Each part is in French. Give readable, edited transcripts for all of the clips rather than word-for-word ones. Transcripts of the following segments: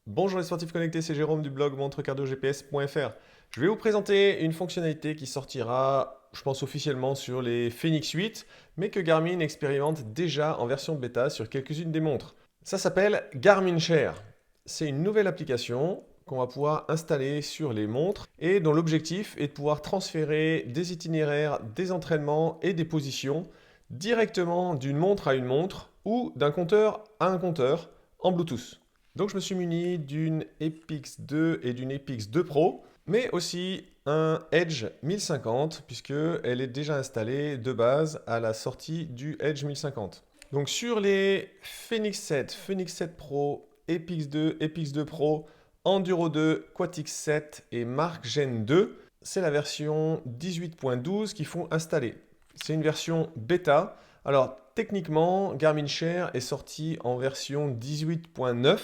Bonjour les sportifs connectés, c'est Jérôme du blog montrecardiogps.fr. Je vais vous présenter une fonctionnalité qui sortira, je pense officiellement sur les Phoenix 8, mais que Garmin expérimente déjà en version bêta sur quelques-unes des montres. Ça s'appelle Garmin Share. C'est une nouvelle application qu'on va pouvoir installer sur les montres et dont l'objectif est de pouvoir transférer des itinéraires, des entraînements et des positions directement d'une montre à une montre ou d'un compteur à un compteur en Bluetooth. Donc je me suis muni d'une Epix 2 et d'une Epix 2 Pro, mais aussi un Edge 1050, puisqu'elle est déjà installée de base à la sortie du Edge 1050. Donc sur les Phoenix 7, Phoenix 7 Pro, Epix 2 Pro, Enduro 2, Quatix 7 et Mark Gen 2, c'est la version 18.12 qu'il faut installer. C'est une version bêta. Alors techniquement, Garmin Share est sorti en version 18.9,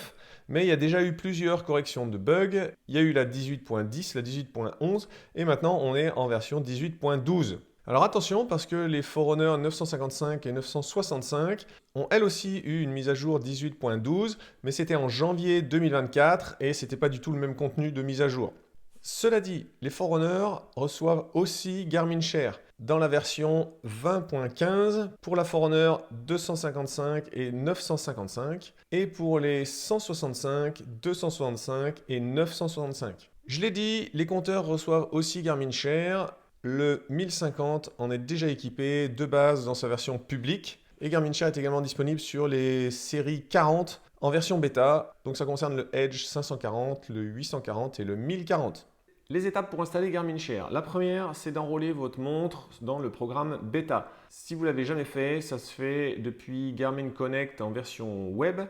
mais il y a déjà eu plusieurs corrections de bugs. Il y a eu la 18.10, la 18.11, et maintenant on est en version 18.12. Alors attention parce que les Forerunner 955 et 965 ont elles aussi eu une mise à jour 18.12, mais c'était en janvier 2024 et c'était pas du tout le même contenu de mise à jour. Cela dit, les Forerunner reçoivent aussi Garmin Share dans la version 20.15 pour la Forerunner 255 et 955 et pour les 165, 265 et 965. Je l'ai dit, les compteurs reçoivent aussi Garmin Share. Le 1050 en est déjà équipé de base dans sa version publique et Garmin Share est également disponible sur les séries 40 en version bêta. Donc ça concerne le Edge 540, le 840 et le 1040. Les étapes pour installer Garmin Share. La première, c'est d'enrôler votre montre dans le programme bêta. Si vous ne l'avez jamais fait, ça se fait depuis Garmin Connect en version web.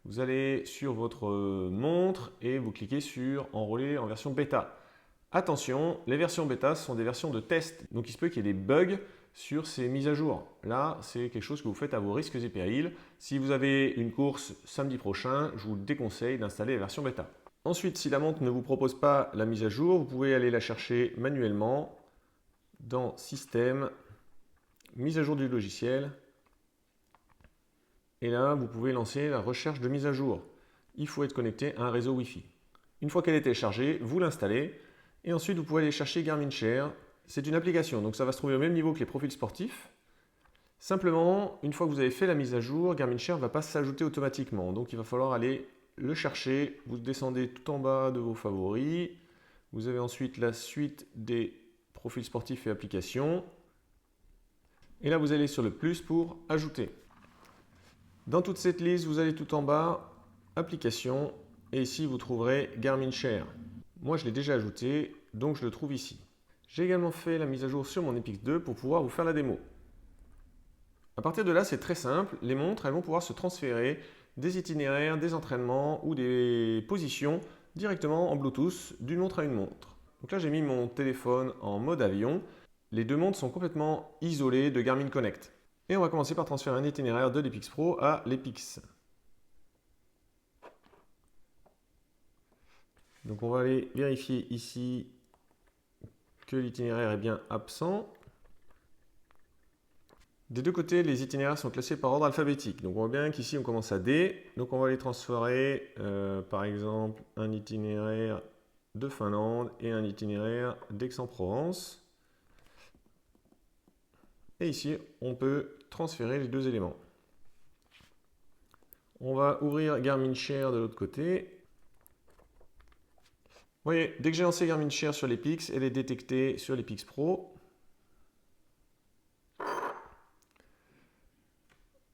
Vous allez sur votre montre et vous cliquez sur enrôler en version bêta. Attention, les versions bêta sont des versions de test, donc il se peut qu'il y ait des bugs sur ces mises à jour. Là, c'est quelque chose que vous faites à vos risques et périls. Si vous avez une course samedi prochain, je vous déconseille d'installer la version bêta. Ensuite, si la montre ne vous propose pas la mise à jour, vous pouvez aller la chercher manuellement dans Système, mise à jour du logiciel. Et là, vous pouvez lancer la recherche de mise à jour. Il faut être connecté à un réseau Wi-Fi. Une fois qu'elle est téléchargée, vous l'installez. Et ensuite, vous pouvez aller chercher Garmin Share. C'est une application, donc ça va se trouver au même niveau que les profils sportifs. Simplement, une fois que vous avez fait la mise à jour, Garmin Share ne va pas s'ajouter automatiquement. Donc il va falloir aller le chercher. Vous descendez tout en bas de vos favoris. Vous avez ensuite la suite des profils sportifs et applications. Et là, vous allez sur le plus pour ajouter. Dans toute cette liste, vous allez tout en bas, applications. Et ici, vous trouverez Garmin Share. Moi, je l'ai déjà ajouté, donc je le trouve ici. J'ai également fait la mise à jour sur mon Epix 2 pour pouvoir vous faire la démo. À partir de là, c'est très simple. Les montres, elles vont pouvoir se transférer des itinéraires, des entraînements ou des positions directement en Bluetooth d'une montre à une montre. Donc là, j'ai mis mon téléphone en mode avion. Les deux montres sont complètement isolées de Garmin Connect. Et on va commencer par transférer un itinéraire de l'Epix Pro à l'Epix. Donc on va aller vérifier ici que l'itinéraire est bien absent. Des deux côtés, les itinéraires sont classés par ordre alphabétique. Donc on voit bien qu'ici on commence à D. Donc on va les transférer, par exemple, un itinéraire de Finlande et un itinéraire d'Aix-en-Provence. Et ici, on peut transférer les deux éléments. On va ouvrir Garmin Share de l'autre côté. Vous voyez, dès que j'ai lancé Garmin Share sur l'Epix, elle est détectée sur l'Epix Pro.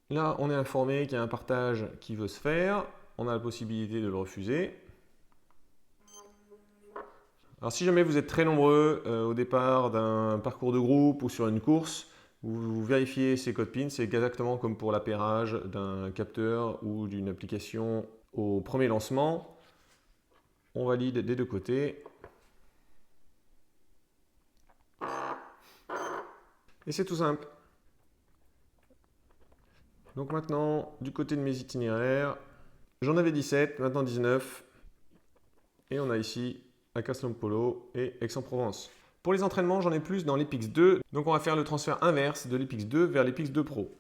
Là, on est informé qu'il y a un partage qui veut se faire. On a la possibilité de le refuser. Alors si jamais vous êtes très nombreux au départ d'un parcours de groupe ou sur une course, vous vérifiez ces codes PIN. C'est exactement comme pour l'appairage d'un capteur ou d'une application au premier lancement. On valide des deux côtés. Et c'est tout simple. Donc maintenant, du côté de mes itinéraires, j'en avais 17, maintenant 19. Et on a ici à Castello-Polo et Aix-en-Provence. Pour les entraînements, j'en ai plus dans l'Epix 2. Donc on va faire le transfert inverse de l'Epix 2 vers l'Epix 2 Pro.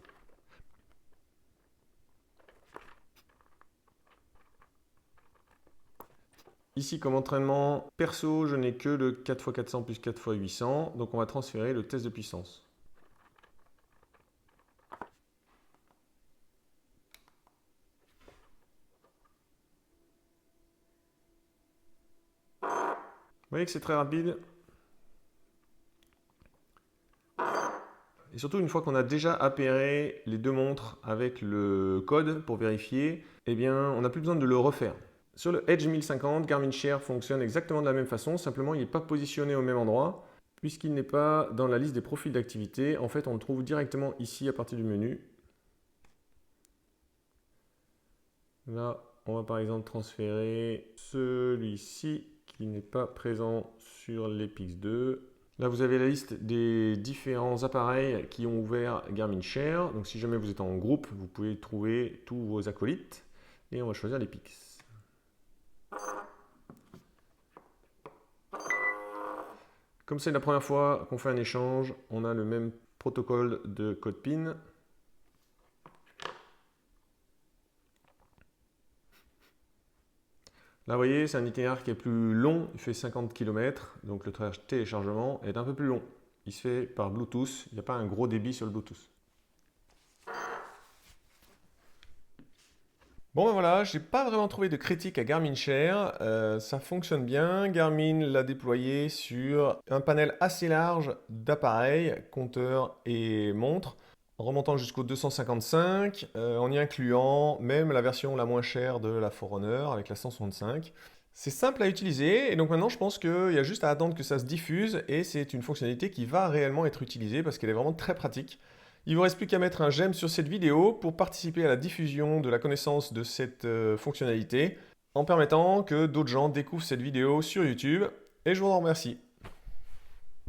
Ici, comme entraînement perso, je n'ai que le 4x400 plus 4x800, donc on va transférer le test de puissance. Vous voyez que c'est très rapide. Et surtout, une fois qu'on a déjà appairé les deux montres avec le code pour vérifier, eh bien, on n'a plus besoin de le refaire. Sur le Edge 1050, Garmin Share fonctionne exactement de la même façon, simplement il n'est pas positionné au même endroit, puisqu'il n'est pas dans la liste des profils d'activité. En fait, on le trouve directement ici à partir du menu. Là, on va par exemple transférer celui-ci qui n'est pas présent sur l'Epix 2. Là, vous avez la liste des différents appareils qui ont ouvert Garmin Share. Donc, si jamais vous êtes en groupe, vous pouvez trouver tous vos acolytes. Et on va choisir l'Epix. Comme c'est la première fois qu'on fait un échange, on a le même protocole de code PIN. Là, vous voyez, c'est un itinéraire qui est plus long, il fait 50 km, donc le téléchargement est un peu plus long. Il se fait par Bluetooth, il n'y a pas un gros débit sur le Bluetooth. Bon ben voilà, j'ai pas vraiment trouvé de critique à Garmin Share, ça fonctionne bien. Garmin l'a déployé sur un panel assez large d'appareils, compteurs et montres, en remontant jusqu'au 255, en y incluant même la version la moins chère de la Forerunner avec la 165. C'est simple à utiliser et donc maintenant je pense qu'il y a juste à attendre que ça se diffuse et c'est une fonctionnalité qui va réellement être utilisée parce qu'elle est vraiment très pratique. Il ne vous reste plus qu'à mettre un j'aime sur cette vidéo pour participer à la diffusion de la connaissance de cette fonctionnalité en permettant que d'autres gens découvrent cette vidéo sur YouTube et je vous en remercie.